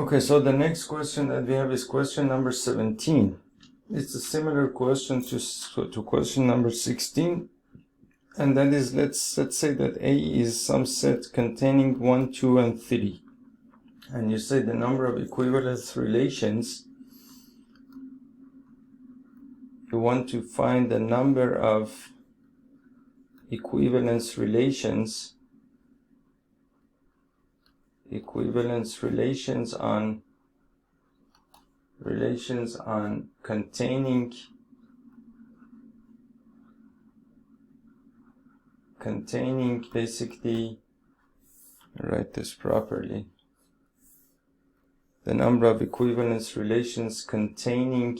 Okay, so the next question that we have is question number 17. It's a similar question to question number 16, and that is, let's say that A is some set containing 1, 2, and 3, and you say the number of equivalence relations. You want to find the number of equivalence relations on containing basically, write this properly, the number of equivalence relations containing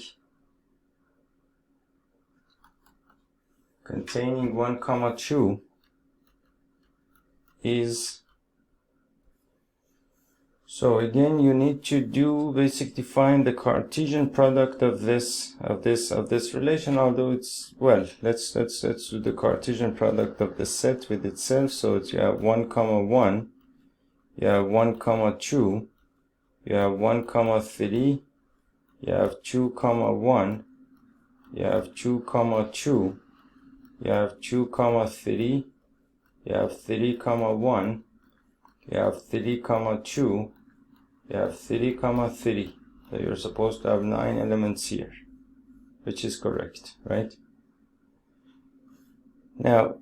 1, 2 is. So again, you need to do basically find the Cartesian product of this relation. Although it's, well, let's do the Cartesian product of the set with itself. So it's, you have 1, 1, you have 1, 2, you have 1, 3, you have 2, 1, you have 2, 2, you have 2, 3, you have 3, 1, you have 3, 2, you have 3, 3. So you're supposed to have 9 elements here, which is correct, right? Now,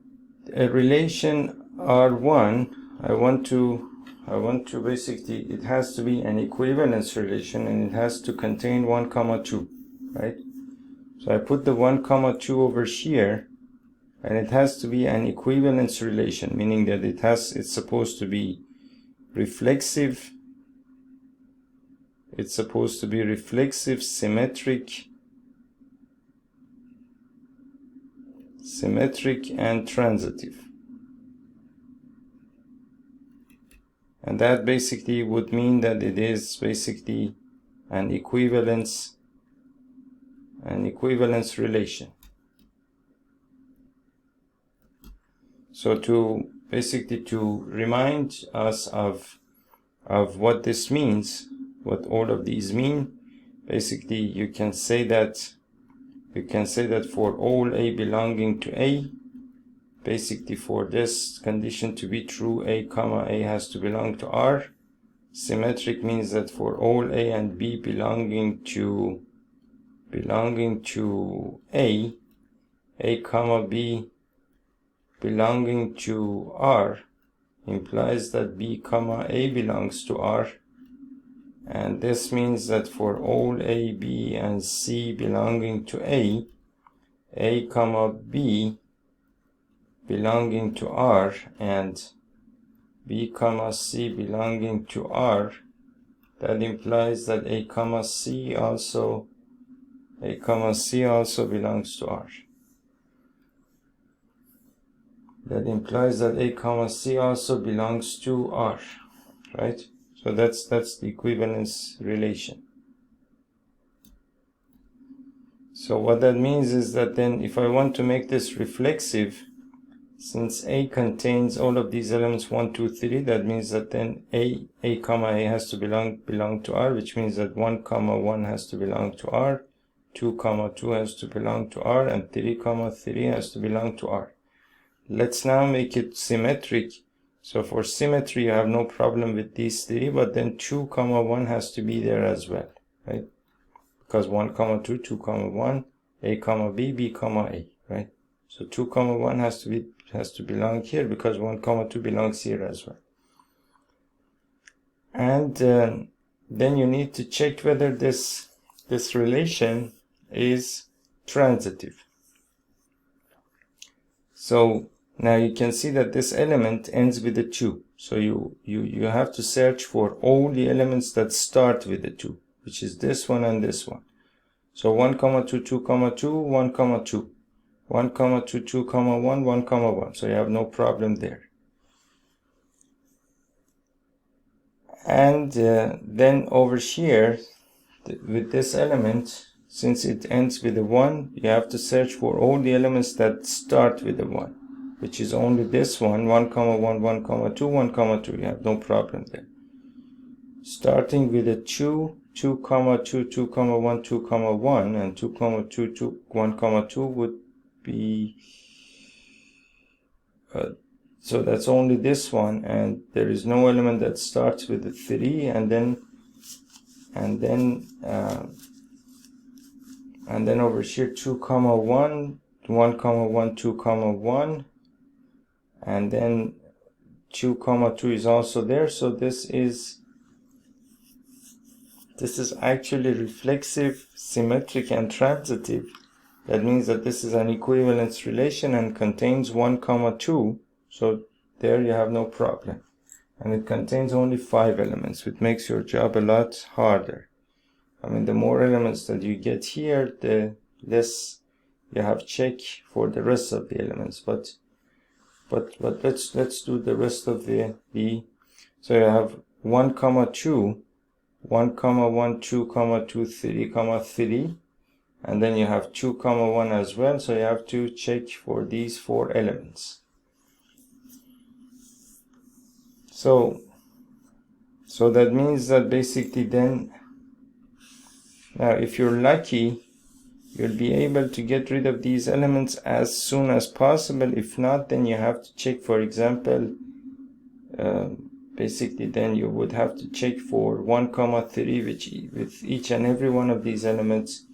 a relation R1, I want to basically, it has to be an equivalence relation, and it has to contain 1, 2, right? So I put the 1, 2 over here, and it has to be an equivalence relation, meaning that it's supposed to be reflexive. It's supposed to be reflexive, symmetric, and transitive. And that basically would mean that it is basically an equivalence relation. So to remind us of what this means, what all of these mean, basically you can say that for all A belonging to A, basically for this condition to be true, A comma A has to belong to R. Symmetric means that for all A and B belonging to A comma B belonging to R implies that B comma A belongs to R. And this means that for all A, B, and C belonging to A comma B belonging to R, and B comma C belonging to R, that implies that A comma C also belongs to R. That implies that A comma C also belongs to R, right? So that's the equivalence relation. So what that means is that then if I want to make this reflexive, since A contains all of these elements 1, 2, 3, that means that then A comma A has to belong to R, which means that 1, 1 has to belong to R, 2, 2 has to belong to R, and 3, 3 has to belong to R. Let's now make it symmetric. So for symmetry, you have no problem with these 3, but then 2, 1 has to be there as well, right? Because 1, 2, 2, 1, A comma B, B comma A, right? So 2, 1 has to belong here, because 1, 2 belongs here as well. And then you need to check whether this relation is transitive. So now you can see that this element ends with a 2. So you have to search for all the elements that start with a 2, which is this one and this one. So 1, 2, 2, 2, 1, 2. 1, 2, 2, 1, 1, 1. So you have no problem there. And then over here, with this element, since it ends with a 1, you have to search for all the elements that start with a 1, which is only this one, 1, 1, 1, 2, 1, 2. You have no problem there. starting with a 2, 2 comma 2, 2 comma 1, 2 comma 1, and 2 comma 2, 2, 1 comma 2 would be so that's only this one, and there is no element that starts with a 3, and then over here 2 comma 1, 1 comma 1, 2 comma 1, and then 2 comma 2 is also there. So this is actually reflexive, symmetric, and transitive. That means that this is an equivalence relation and contains 1 comma 2. So there you have no problem. And it contains only 5 elements, which makes your job a lot harder. I mean, the more elements that you get here, the less you have check for the rest of the elements. But let's do the rest of the B. So you have 1 comma 2, 1 comma 1, 2 comma 2, 3 comma 3, and then you have 2 comma 1 as well. So you have to check for these 4 elements. So that means that basically then, now if you're lucky, you'll be able to get rid of these elements as soon as possible. If not, then you have to check, for example, basically then you would have to check for 1 comma 3, which with each and every one of these elements,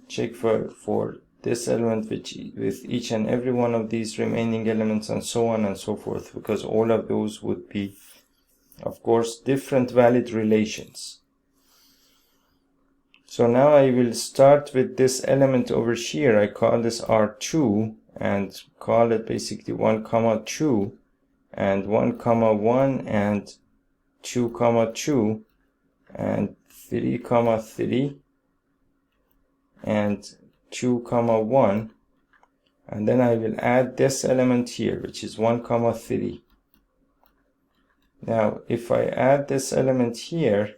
check for this element with each and every one of these remaining elements, and so on and so forth, because all of those would be, of course, different valid relations. So now I will start with this element over here. I call this R2 and call it basically 1 comma 2 and 1 comma 1 and 2 comma 2 and 3 comma 3 and 2 comma 1, and then I will add this element here, which is 1 comma 3. Now if I add this element here,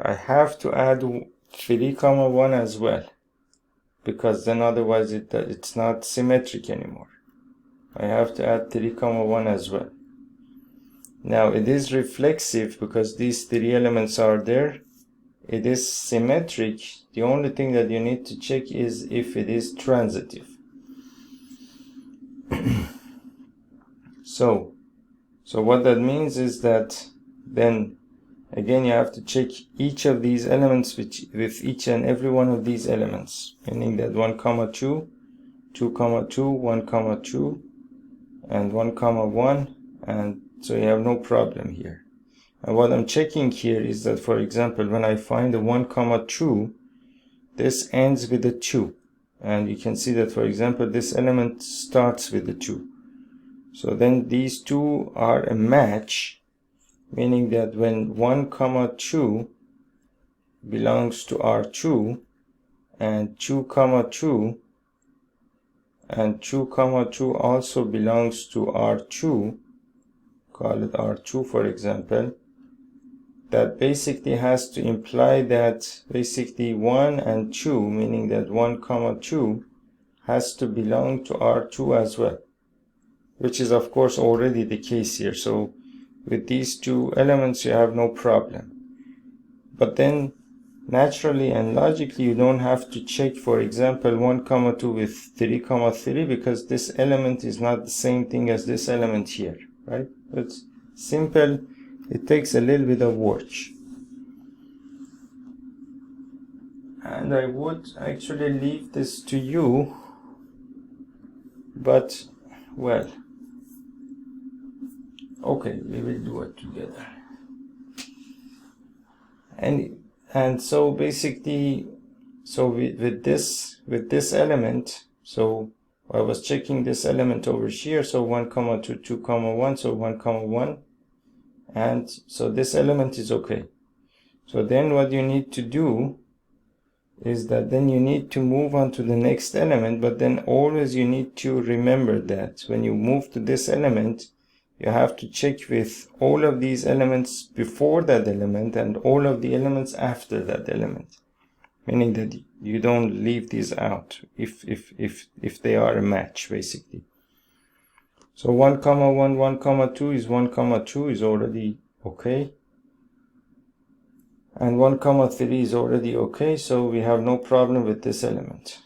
I have to add 3 comma 1 as well, because then otherwise it's not symmetric anymore. I have to add 3 comma 1 as well. Now it is reflexive because these 3 elements are there. It is symmetric. The only thing that you need to check is if it is transitive. So what that means is that then again you have to check each of these elements with each and every one of these elements, meaning that 1 comma 2, 2 comma 2, 1 comma 2, and 1 comma 1, and so you have no problem here. And what I'm checking here is that, for example, when I find the 1 comma 2, this ends with a 2, and you can see that, for example, this element starts with the 2. So then these two are a match, meaning that when 1 comma 2 belongs to R2 and 2 comma 2 and 2 comma 2 also belongs to R2, call it R2 for example, that basically has to imply that basically 1 and 2, meaning that 1 comma 2 has to belong to R2 as well, which is of course already the case here. So with these 2 elements you have no problem. But then naturally and logically you don't have to check, for example, 1 comma 2 with 3 comma 3, because this element is not the same thing as this element here, right? It's simple. It takes a little bit of work. And I would actually leave this to you, but well, okay, we will do it together. And so basically, so with this element, so I was checking this element over here, so 1 comma 2, 2 comma 1, so 1 comma 1, and so this element is okay. So then what you need to do is that then you need to move on to the next element, but then always you need to remember that when you move to this element, you have to check with all of these elements before that element and all of the elements after that element, meaning that you don't leave these out if they are a match basically. So 1 comma 1, 1 comma 2 is 1 comma 2 is already okay, and 1 comma 3 is already okay, so we have no problem with this element.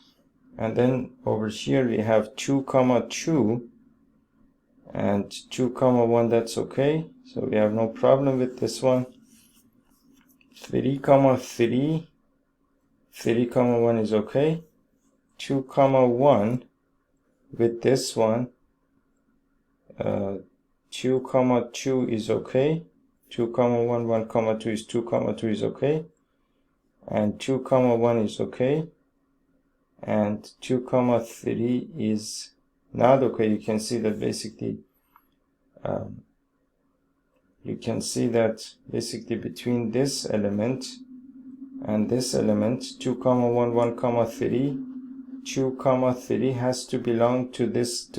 And then over here we have 2 comma 2 and 2 comma 1, that's okay, so we have no problem with this one. 3 comma 3, 3 comma 1 is okay. 2 comma 1 with this one, 2 comma 2 is okay. 2 comma 1, 1 comma 2 is 2 comma 2 is okay, and 2 comma 1 is okay, and 2 comma 3 is not okay. You can see that basically between this element and this element, 2 comma 1, 1 comma 3, 2 comma 3 has to belong to this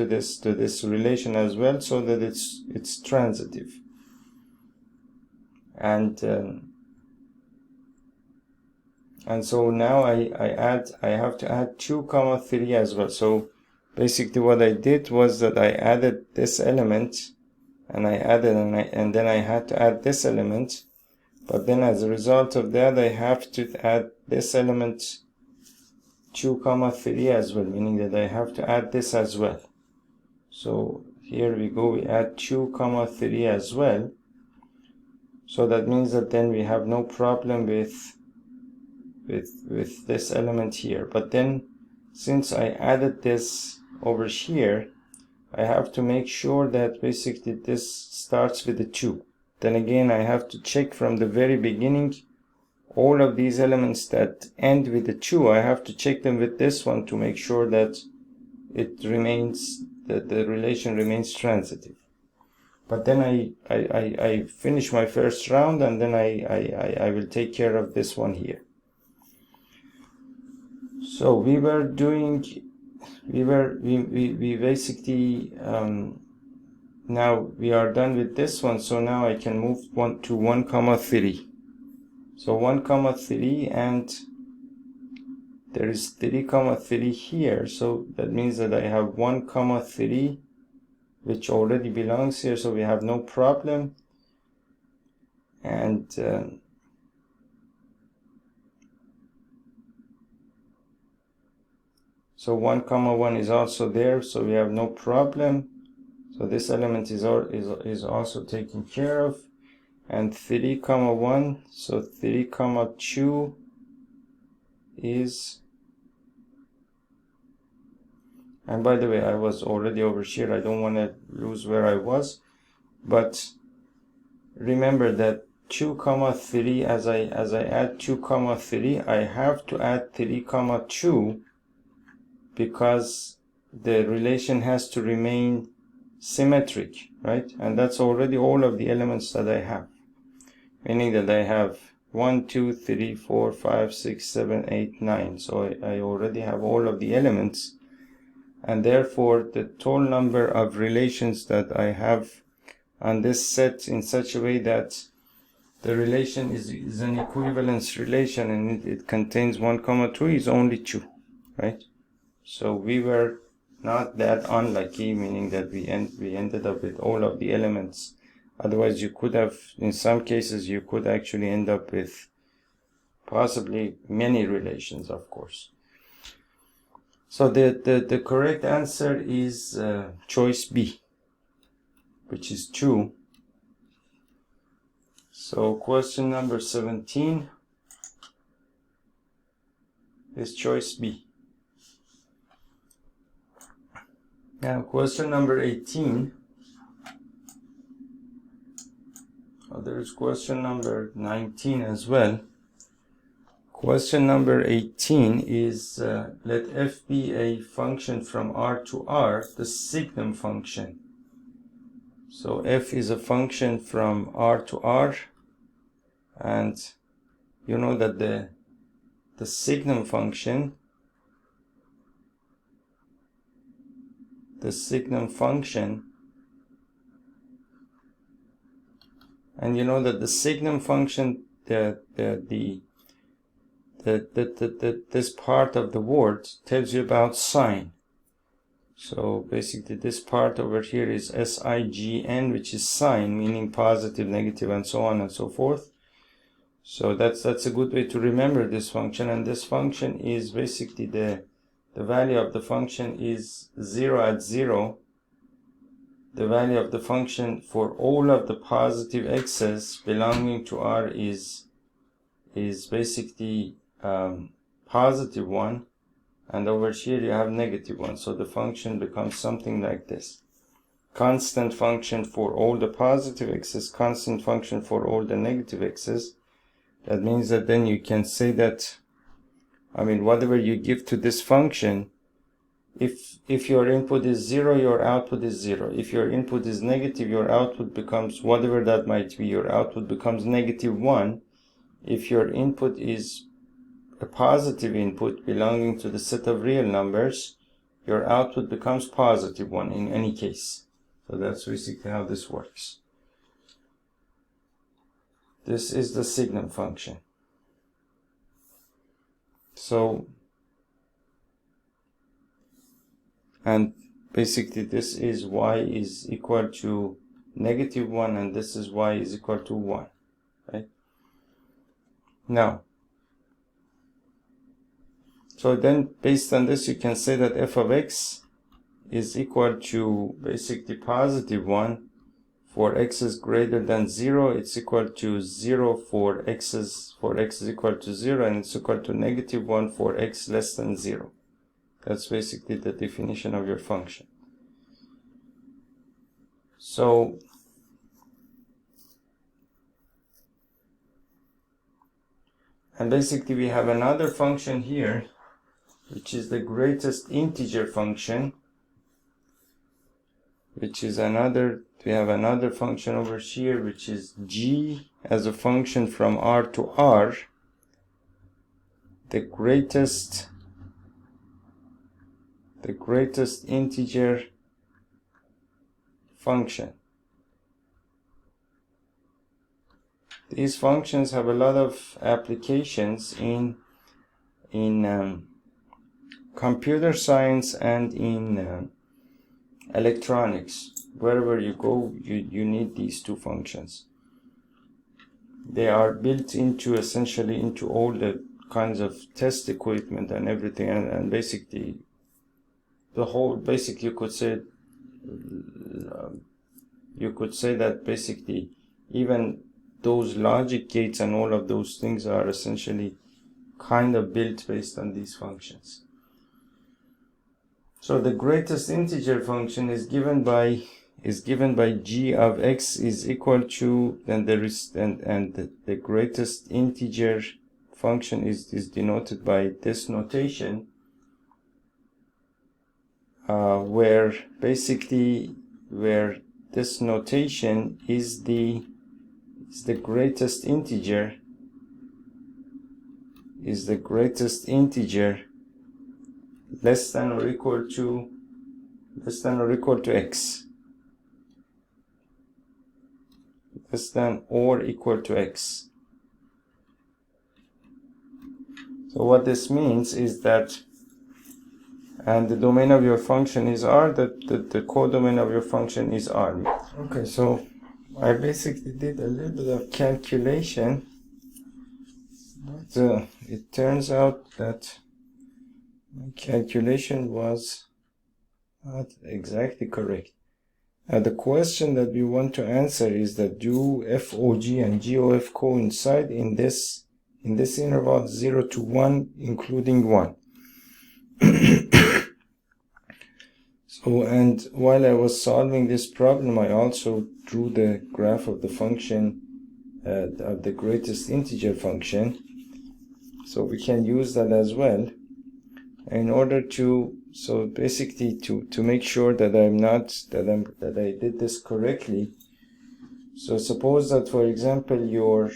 relation as well, so that it's transitive. And so now I have to add 2 comma 3 as well. So basically what I did was that I added this element, and I added and then I had to add this element, but then as a result of that I have to add this element 2 comma 3 as well, meaning that I have to add this as well. So here we go, we add 2 comma 3 as well. So that means that then we have no problem with this element here. But then since I added this over here, I have to make sure that basically this starts with a 2. Then again I have to check from the very beginning all of these elements that end with a 2. I have to check them with this one to make sure that it remains, that the relation remains transitive. But then I finish my first round, and then I will take care of this one here. So we basically now we are done with this one. So now I can move to 1 comma 3. So 1 comma 3, and there is 3 comma 3 here. So that means that I have 1 comma 3 which already belongs here, so we have no problem. And so 1 comma 1 is also there, so we have no problem. So this element is also taken care of. And 3 comma 1, so 3 comma 2 is, and by the way, I was already over here, I don't want to lose where I was, but remember that 2 comma 3, as I add 2 comma 3, I have to add 3 comma 2 because the relation has to remain symmetric, right? And that's already all of the elements that I have, meaning that I have 1, 2, 3, 4, 5, 6, 7, 8, 9. So I already have all of the elements, and therefore the total number of relations that I have on this set in such a way that the relation is an equivalence relation, and it contains 1 comma 2 is only 2, right? So we were not that unlucky, meaning that we ended up with all of the elements. Otherwise you could have, in some cases you could actually end up with possibly many relations, of course. So the correct answer is choice B, which is 2. So question number 17 is choice B. Now question number 18. Oh, there is question number 19 as well. Question number 18 is let f be a function from R to R, the signum function. So f is a function from R to R, and you know that the signum function, and you know that the signum function, this part of the word tells you about sign. So basically this part over here is SIGN, which is sign, meaning positive, negative, and so on and so forth. So that's a good way to remember this function. And this function is basically the value of the function is 0 at 0. The value of the function for all of the positive x's belonging to R is basically positive 1, and over here you have negative 1. So the function becomes something like this: constant function for all the positive x's, constant function for all the negative x's. That means that then you can say that, I mean, whatever you give to this function, if your input is 0, your output is 0. If your input is negative, your output becomes, whatever that might be, your output becomes negative 1. If your input is a positive input belonging to the set of real numbers, your output becomes positive 1 in any case. So that's basically how this works. This is the signum function. So, and basically this is y is equal to negative 1, and this is y is equal to 1, right? Now, so then based on this you can say that f of x is equal to basically positive 1 for x is greater than 0. It's equal to 0 for x is equal to 0, and it's equal to negative 1 for x less than 0. That's basically the definition of your function. So and basically we have another function here, which is the greatest integer function, which is we have another function over here, which is g as a function from R to R, the greatest integer function. These functions have a lot of applications in computer science and in electronics. Wherever you go, you need these two functions. They are built into essentially into all the kinds of test equipment and everything, and basically the whole, basically you could say that basically even those logic gates and all of those things are essentially kind of built based on these functions. So the greatest integer function is given by g of x is equal to, and the greatest integer function is denoted by this notation, where this notation is the greatest integer less than or equal to x, less than or equal to x. So what this means is that, and the domain of your function is R, that the codomain of your function is R. Okay, so I basically did a little bit of calculation, but it turns out that my calculation was not exactly correct. The question that we want to answer is that do FOG and GOF coincide in this interval 0 to 1, including 1. So, and while I was solving this problem, I also drew the graph of the function, of the greatest integer function. So we can use that as well in order to, so basically to make sure that I did this correctly. So suppose that, for example, your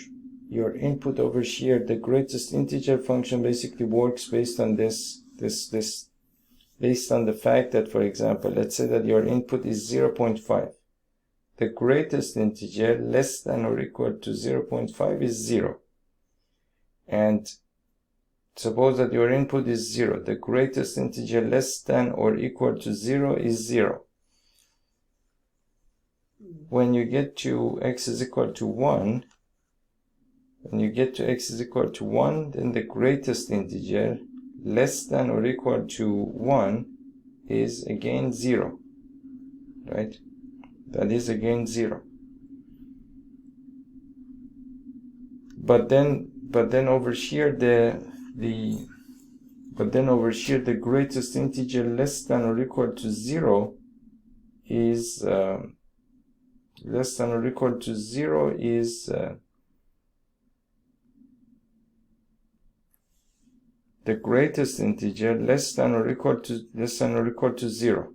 input over here, the greatest integer function basically works based on this based on the fact that, for example, let's say that your input is 0.5. The greatest integer less than or equal to 0.5 is 0. And suppose that your input is 0. The greatest integer less than or equal to 0 is 0. When you get to x is equal to 1, then the greatest integer less than or equal to 1 is again 0, right? That is again 0. But then over here the greatest integer less than or equal to 0 is the greatest integer less than or equal to 0.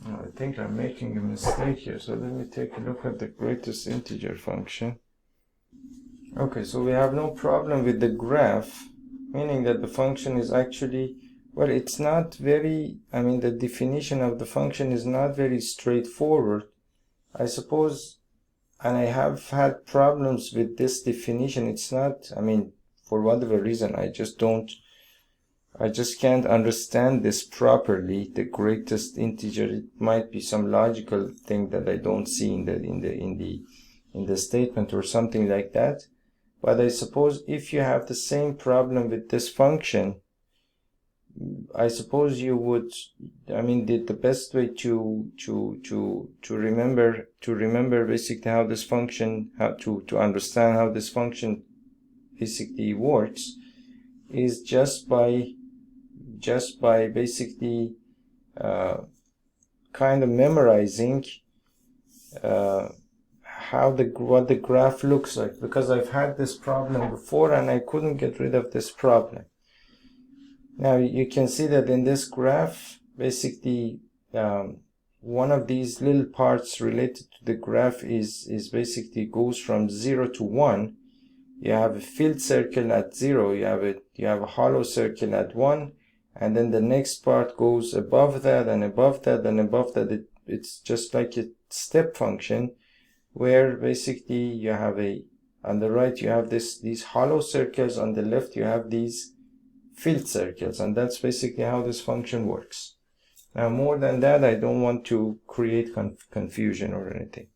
I think I'm making a mistake here, so let me take a look at the greatest integer function. Okay, so we have no problem with the graph, meaning that the function is actually, well, it's not very, the definition of the function is not very straightforward, I suppose, and I have had problems with this definition. It's not, for whatever reason, I just can't understand this properly. The greatest integer, it might be some logical thing that I don't see in the statement or something like that. But I suppose if you have the same problem with this function, I suppose you would, the best way to remember basically how this function, to understand how this function basically works, is just by basically kind of memorizing what the graph looks like, because I've had this problem before and I couldn't get rid of this problem. Now you can see that in this graph, basically one of these little parts related to the graph is basically goes from 0 to 1. You have a filled circle at 0, you have a hollow circle at 1, and then the next part goes above that and above that and above that. It's just like a step function, where basically you have on the right you have these hollow circles, on the left you have these filled circles, and that's basically how this function works. Now more than that, I don't want to create confusion or anything.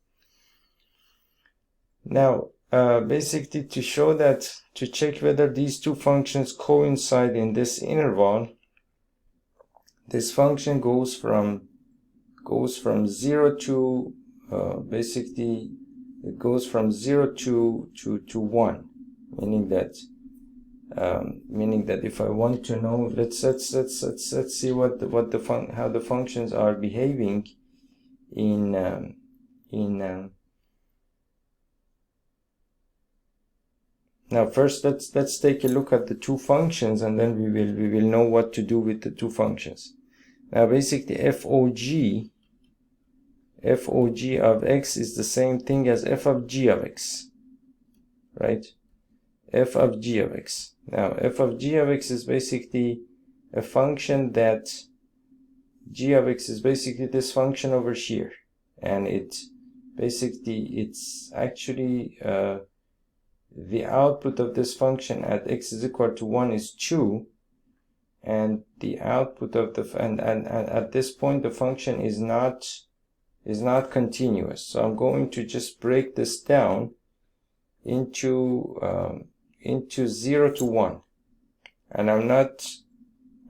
Now basically to show that, to check whether these two functions coincide in this interval, this function goes from 0 to basically it goes from 0 to 1, meaning that if I want to know, let's see how the functions are behaving in now first let's take a look at the two functions, and then we will know what to do with the two functions. Now basically FOG of x is the same thing as f of g of x, right? F of g of x. Now f of g of x is basically a function that g of x is basically this function over here, and it's actually the output of this function at x is equal to 1 is 2, and the output of the and at this point the function is not continuous. So I'm going to just break this down into 0 to 1,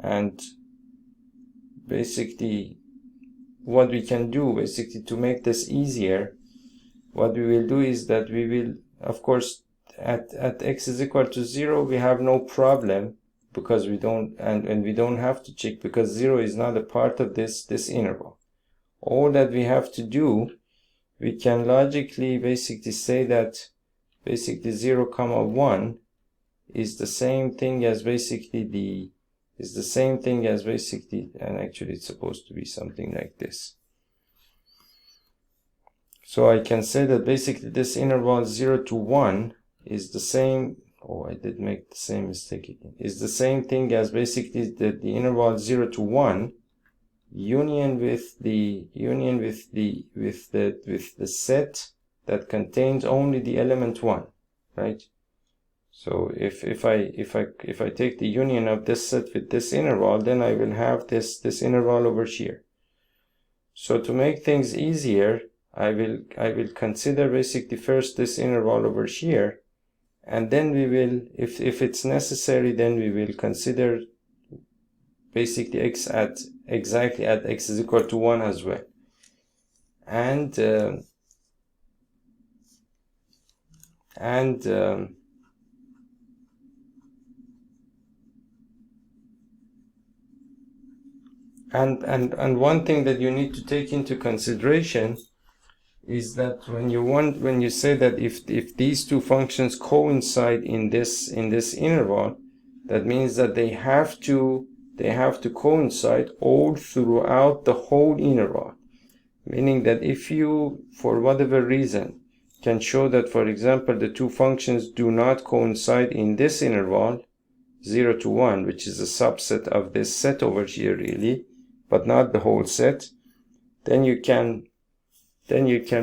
and basically what we can do basically to make this easier, what we will do is that we will, of course, at x is equal to 0 we have no problem, because we don't and we don't have to check, because 0 is not a part of this interval. All that we have to do, we can logically basically say that basically 0, 1 is the same thing as basically and actually it's supposed to be something like this. So I can say that basically this interval 0 to 1 is the same, I did make the same mistake again, is the same thing as basically the interval 0 to 1 union with the set that contains only the element 1, right? So if I take the union of this set with this interval, then I will have this interval over here. So to make things easier, I will consider basically first this interval over here, and then we will, if it's necessary, then we will consider basically x at exactly at x is equal to 1 as well. And one thing that you need to take into consideration is that when you say that if these two functions coincide in this interval, that means that they have to coincide all throughout the whole interval. Meaning that if you, for whatever reason, can show that, for example, the two functions do not coincide in this interval 0 to 1, which is a subset of this set over here really, but not the whole set, then you can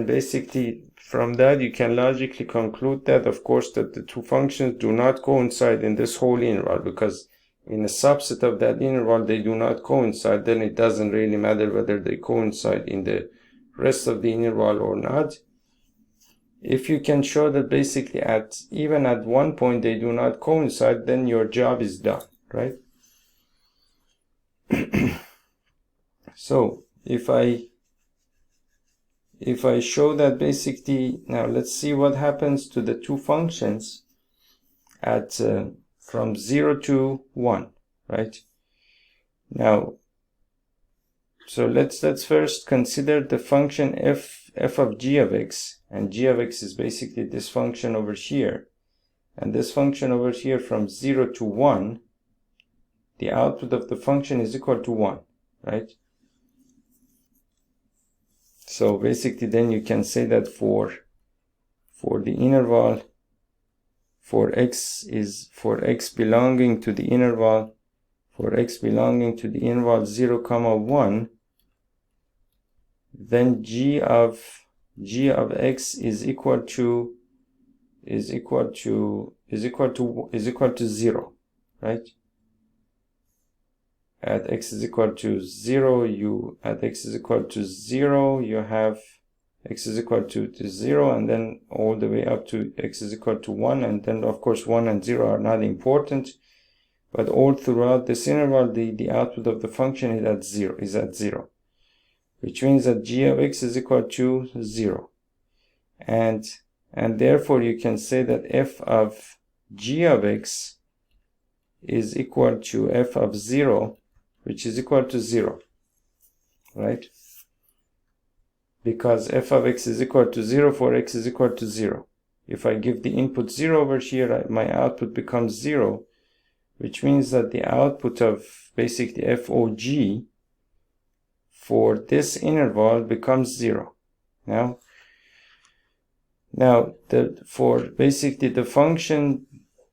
basically, from that you can logically conclude that, of course, that the two functions do not coincide in this whole interval, because in a subset of that interval they do not coincide. Then it doesn't really matter whether they coincide in the rest of the interval or not. If you can show that basically even at one point they do not coincide, then your job is done, right? So if I show that basically, now let's see what happens to the two functions at from 0 to 1, right? Now, so let's first consider the function f of g of x, and g of x is basically this function over here, and this function over here from 0 to 1, the output of the function is equal to 1, right? So basically then you can say that for the interval, for x belonging to the interval 0, 1, then g of x is equal to 0, right? At x is equal to 0, you have x is equal to 0, and then all the way up to x is equal to 1, and then of course 1 and 0 are not important, but all throughout this interval the output of the function is at 0, which means that g of x is equal to 0, and therefore you can say that f of g of x is equal to f of 0, which is equal to 0, right? Because f of x is equal to 0 for x is equal to 0. If I give the input 0 over here, my output becomes 0, which means that the output of basically FOG for this interval becomes 0. Now for basically the function,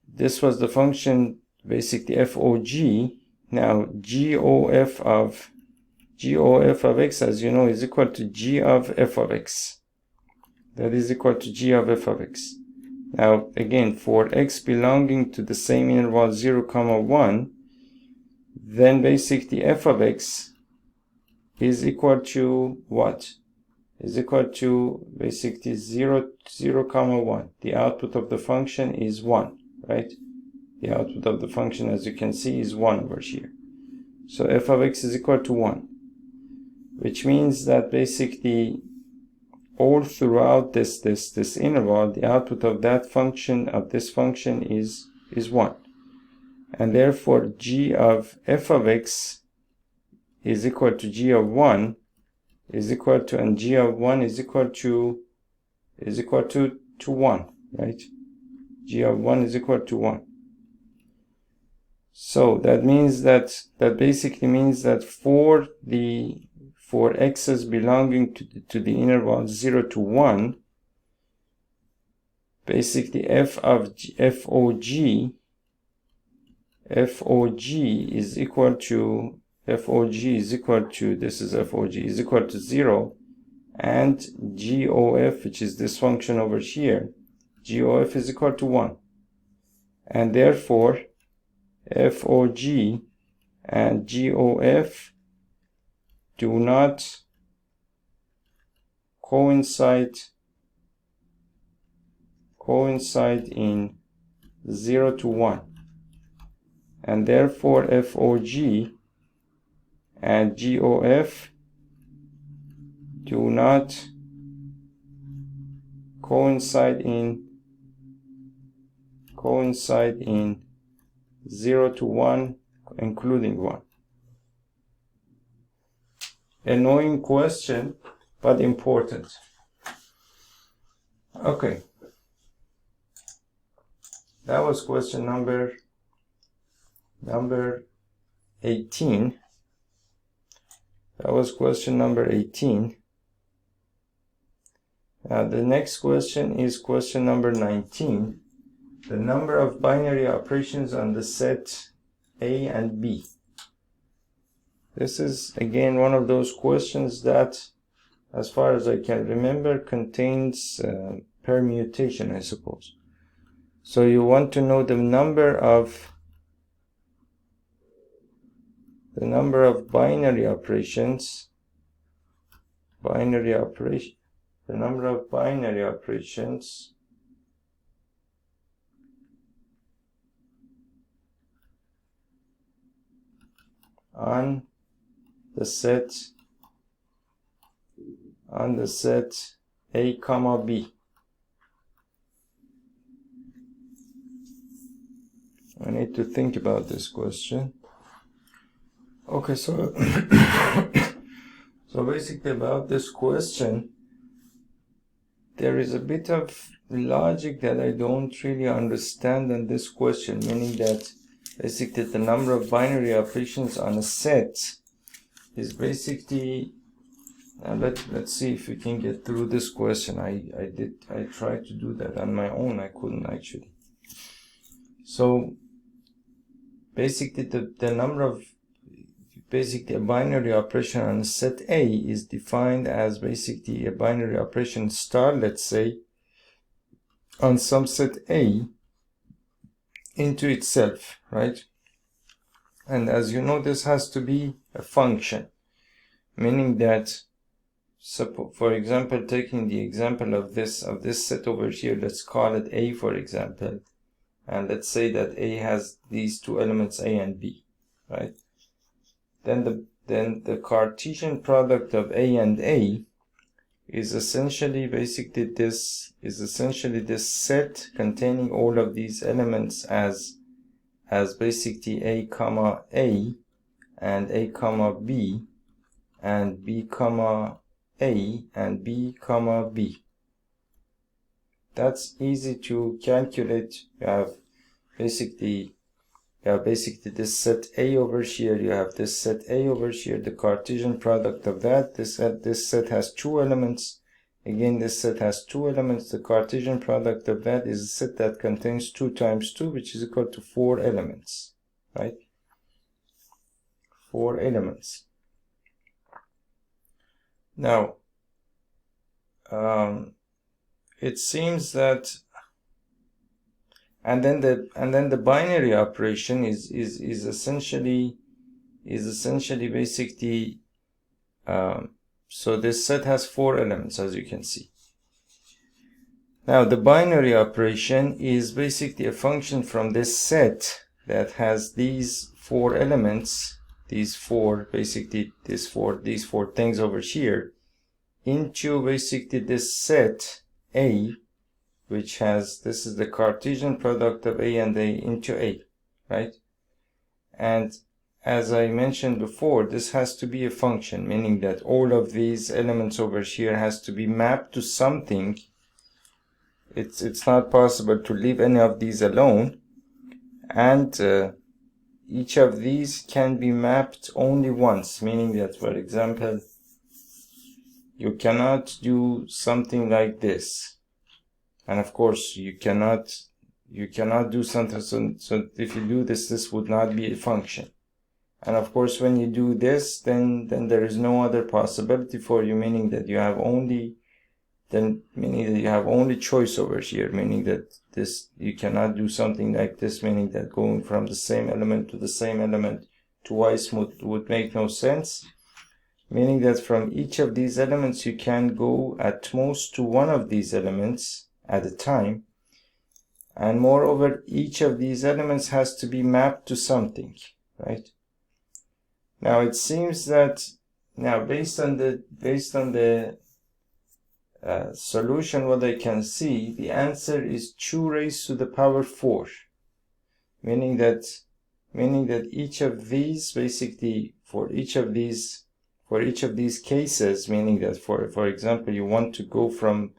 this was the function basically FOG. Now GOF of x, as you know, is equal to g of f of x. That is equal to g of f of x. Now again, for x belonging to the same interval 0, 1, then basically f of x is equal to what? Is equal to basically 0, 1. The output of the function is 1, right? The output of the function, as you can see, is 1 over here. So f of x is equal to 1, which means that basically all throughout this interval, the output of that function, of this function, is 1. And therefore g of f of x is equal to g of 1 is equal to, and g of 1 is equal to 1, right? G of 1 is equal to 1. So that means that basically means that for x's belonging to the interval 0 to 1, basically f of FOG is equal to FOG is equal to, this is FOG, is equal to 0, and GOF, which is this function over here, GOF is equal to 1. And therefore, FOG and GOF do not coincide in 0 to 1. And therefore, FOG and GOF do not coincide in 0 to 1, including 1. Annoying question, but important. Okay. That was question number 18. That was question number 18. Now the next question is question number 19. The number of binary operations on the set A and B. This is again one of those questions that, as far as I can remember, contains permutation, I suppose. So you want to know the number of binary operations, the number of binary operations on the set A comma B. I need to think about this question. Okay, so so basically about this question, there is a bit of logic that I don't really understand in this question, meaning that basically the number of binary operations on a set is basically, let's see if we can get through this question. I tried to do that on my own, I couldn't actually. So basically the number of, basically a binary operation on set A is defined as basically a binary operation star, let's say, on some set A into itself, right? And as you know, this has to be a function, meaning that, for example, taking the example of this set over here, let's call it A, for example, and let's say that A has these two elements A and B, right? Then the Cartesian product of A and A is essentially basically this set containing all of these elements as basically A comma A and A comma B and B comma A and B comma B. That's easy to calculate. You have basically this set A over here, you have this set A over here, the Cartesian product of that, this set has two elements, again this set has two elements, the Cartesian product of that is a set that contains 2 times 2, which is equal to 4 elements, right? 4 elements. Now, it seems that, and then the binary operation is essentially basically, so this set has 4 elements, as you can see. Now the binary operation is basically a function from this set that has these 4 elements, these four things over here, into basically this set A, which has, this is the Cartesian product of A and A into A, right? And as I mentioned before, this has to be a function, meaning that all of these elements over here has to be mapped to something. It's not possible to leave any of these alone, and each of these can be mapped only once, meaning that, for example, you cannot do something like this. And of course, you cannot do something, so if you do this, this would not be a function. And of course, when you do this, then there is no other possibility for you, meaning that you have only choice over here, meaning that you cannot do something like this, meaning that going from the same element to the same element twice would make no sense, meaning that from each of these elements you can go at most to one of these elements at a time, and moreover each of these elements has to be mapped to something, right? Now it seems that based on the solution, what I can see, the answer is 2 raised to the power 4, meaning that each of these, basically for each of these cases, meaning that for example you want to go from,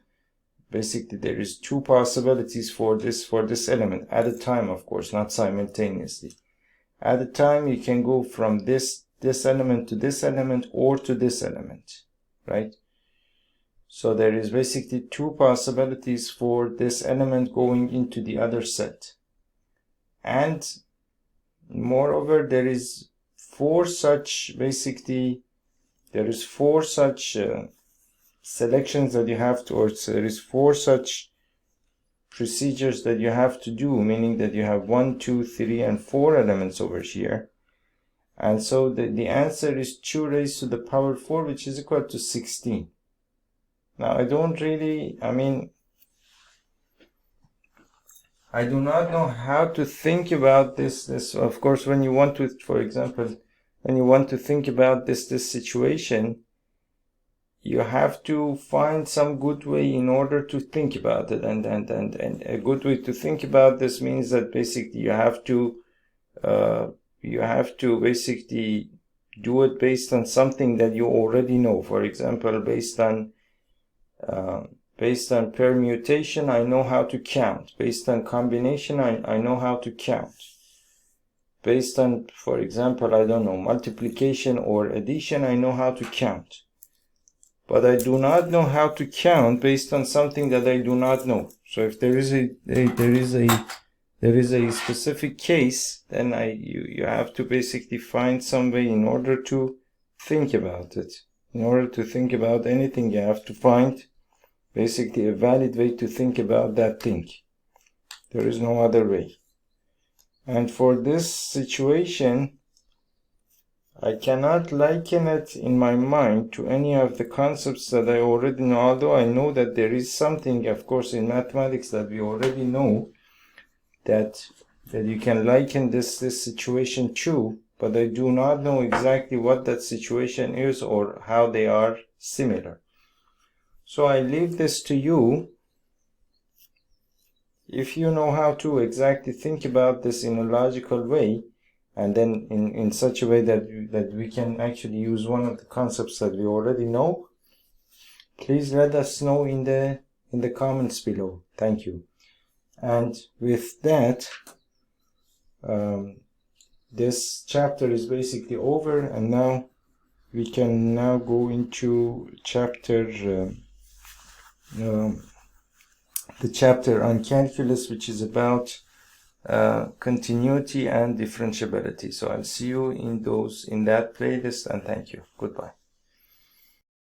basically there is 2 possibilities for this element at a time, of course, not simultaneously. At a time you can go from this element to this element or to this element, right? So there is basically 2 possibilities for this element going into the other set. And moreover, there is 4 such, selections that you have to, or there is 4 such procedures that you have to do, meaning that you have 1, 2, 3, and 4 elements over here. And so the answer is 2 raised to the power 4, which is equal to 16. Now, I do not know how to think about this. Of course, when you want to, for example, when you want to think about this situation, you have to find some good way in order to think about it. And a good way to think about this means that basically you have to basically do it based on something that you already know. For example, based on permutation, I know how to count. Based on combination, I know how to count. Based on, for example, I don't know, multiplication or addition, I know how to count. But I do not know how to count based on something that I do not know. So if there is a specific case, then you have to basically find some way in order to think about it. In order to think about anything, you have to find basically a valid way to think about that thing. There is no other way. And for this situation, I cannot liken it in my mind to any of the concepts that I already know, although I know that there is something, of course, in mathematics that we already know that you can liken this situation to, but I do not know exactly what that situation is or how they are similar. So I leave this to you. If you know how to exactly think about this in a logical way, and then in such a way that we can actually use one of the concepts that we already know, please let us know in the comments below. Thank you. And with that, this chapter is basically over, and now we can go into the chapter on calculus, which is about continuity and differentiability. So I'll see you in that playlist, and thank you. Goodbye.